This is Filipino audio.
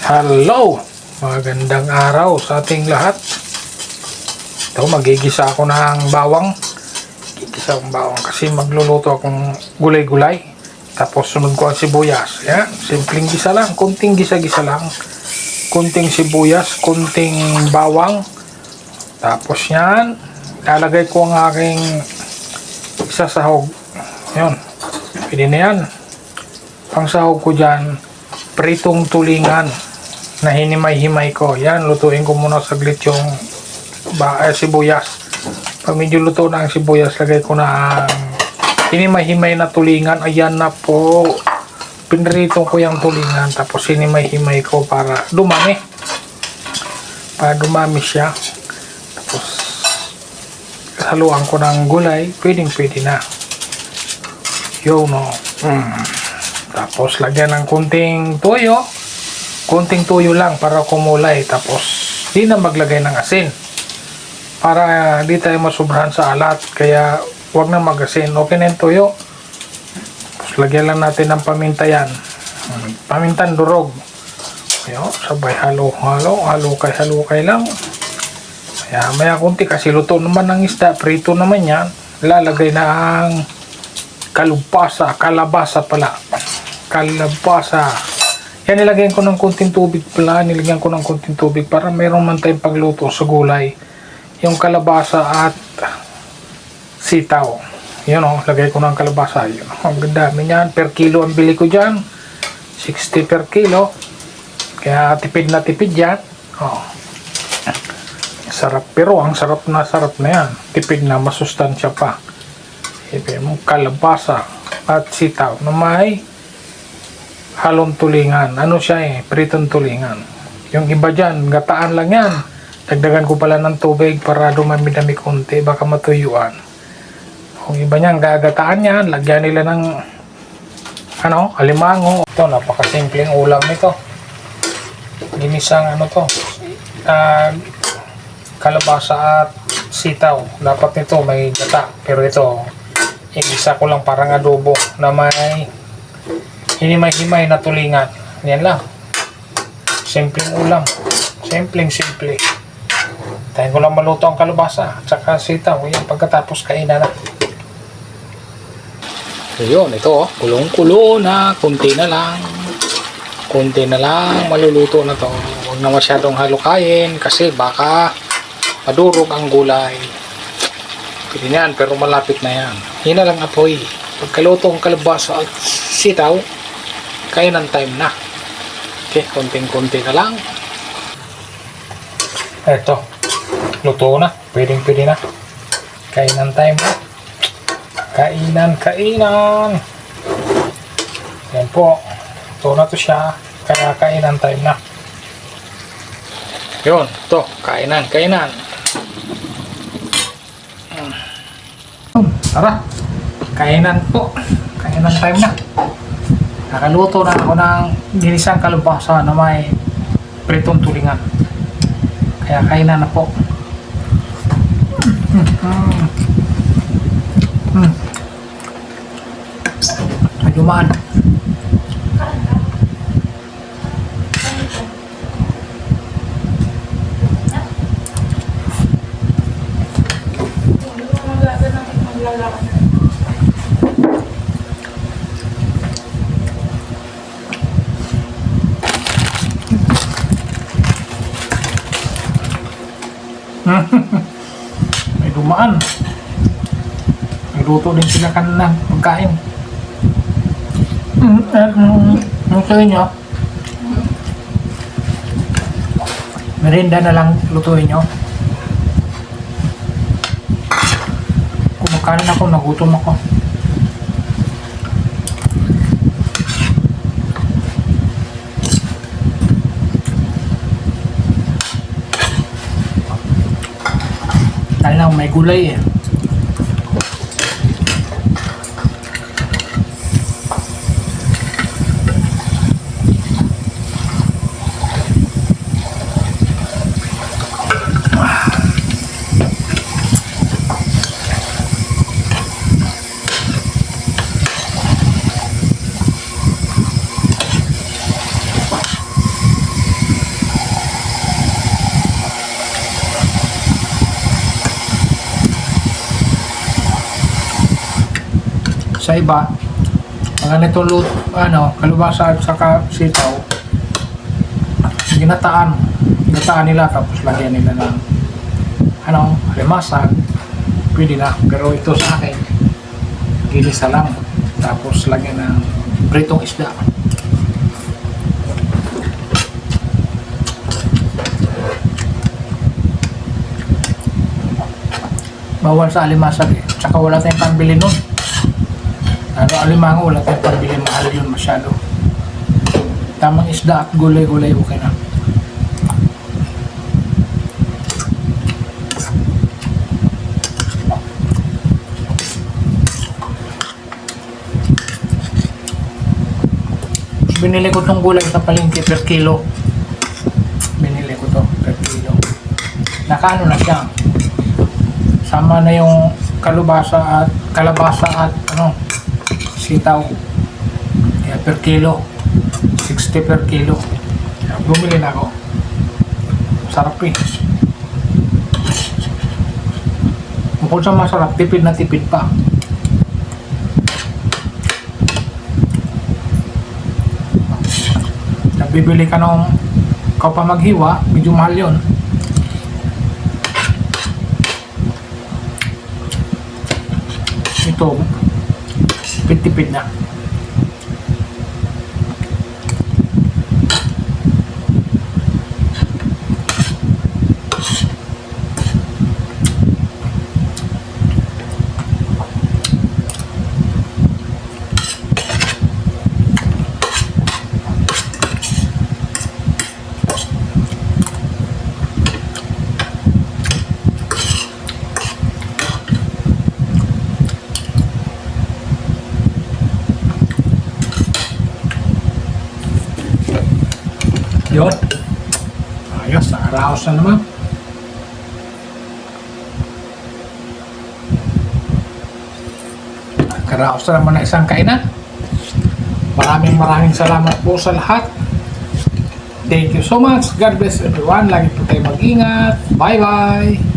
Hello! Magandang araw sa ating lahat. Ito, magigisa ako ng bawang. Gigisa akong bawang kasi magluluto akong gulay-gulay. Tapos sunod ko ang sibuyas. Yan, simpleng gisa lang. Kunting gisa-gisa lang. Kunting sibuyas, kunting bawang. Tapos yan, lalagay ko ang aking isasahog. Yun, pwede na yan. Pang sahog ko dyan, pritong tulingan na hinimay-himay ko. Yan, lutuin ko muna saglit yung sibuyas. Pag medyo luto na ang sibuyas, lagay ko na ang hinimay-himay na tulingan. Ayan na po. Pinrito ko yung tulingan. Tapos hinimay-himay ko para dumami. Para dumami siya. Tapos haluan ko ng gulay. Pwedeng-pwede na. Yo, no. Tapos lagyan ng kunting tuyo lang para kumulay. Tapos di na maglagay ng asin para di tayo masubrahan sa alat, kaya wag na mag-asin. Okay na yung tuyo. Tapos lagyan lang natin ng paminta yan, pamintan durog. Ayo, sabay halukay lang. Kaya maya kunti kasi luto naman ng isda, prito naman yan. Lalagay na ang kalabasa yan. Nilagyan ko ng kunting tubig pala. Nilagyan ko ng kunting tubig para mayroon man tayong pagluto sa gulay. Yung kalabasa at sitaw. Yun o, lagay ko ng kalabasa. Yun, ang ganda niyan. Per kilo ang bili ko dyan. 60 per kilo. Kaya tipid na tipid yan. Sarap, pero ang sarap na yan. Tipid na, masustansya pa. Ibig mo kalabasa at sitaw na may halong tulingan. Ano siya pritong tulingan. Yung iba dyan, gataan lang yan. Dagdagan ko pala ng tubig para dumami-dami konti, baka matuyuan. Kung iba niyan, gagataan yan, lagyan nila ng alimango. Ito, napakasimpleng ulam nito. Ginisang kalabasa at sitaw. Dapat nito may gata, pero ito igisa ko lang parang adobo na may hinimay-himay na tulingan. Yan lang. Simpleng ulam. Simple. Tayo ko lang maluto ang kalabasa at saka sitaw. Yan, pagkatapos kainan na. So yun, ito kulong-kulo na. Kunti na lang. Maluluto na to. Huwag na masyadong halukayin kasi baka madurog ang gulay. Pwede yan, pero malapit na yan. Hina lang apoy. Pagkaluto ang kalabasa at sitaw, kainan time na. Okay, konting-konti na lang. Eto, luto na. Pwede na. Kainan time na. Kainan. Yan po. Luto na to siya. Kaya kainan time na. Yun, to. Kainan. Tara. Kainan po. Kainan time na. Nakaluto na ako ng ginisang kalabasa na may pritong tulingan. Kaya kainan na po. May dumaan. May dumaan. Nagluto din sila kanina pagkain. Ano sa inyo? Merienda na lang lutuin nyo. Kumakain ako, nagutom ako. Dahil lang may gulay Sa iba, mga nito kalabasa at saka sitaw, ginataan nila tapos lagyan nila ng limasag, pwede na. Pero ito sa akin, ginisa lang tapos lagyan ng pritong isda. Bawal sa alimasag eh. Tsaka wala tayong pambili nun. Alimango, wala tayong pambili. Mahal yun masyado. Tamang isda at gulay-gulay, okay na. Binili ko tong gulay sa palengke per kilo. Binili ko to per kilo. Nakaano na siya. Sama na yung kalabasa at sitaw. Kaya per kilo. 60 per kilo. Kaya bumili na ako. Sarap eh. Bukod sa masarap, tipid na tipid pa. Bibili ka nung ikaw pa maghiwa, medyo mahal yun. Ito, tipid-tipid na. Yun. Ayos, nakaraos na naman. Nakaraos na naman na isang kainan. Maraming salamat po sa lahat. Thank you so much. God bless everyone. Lagi po tayo mag-ingat. Bye-bye.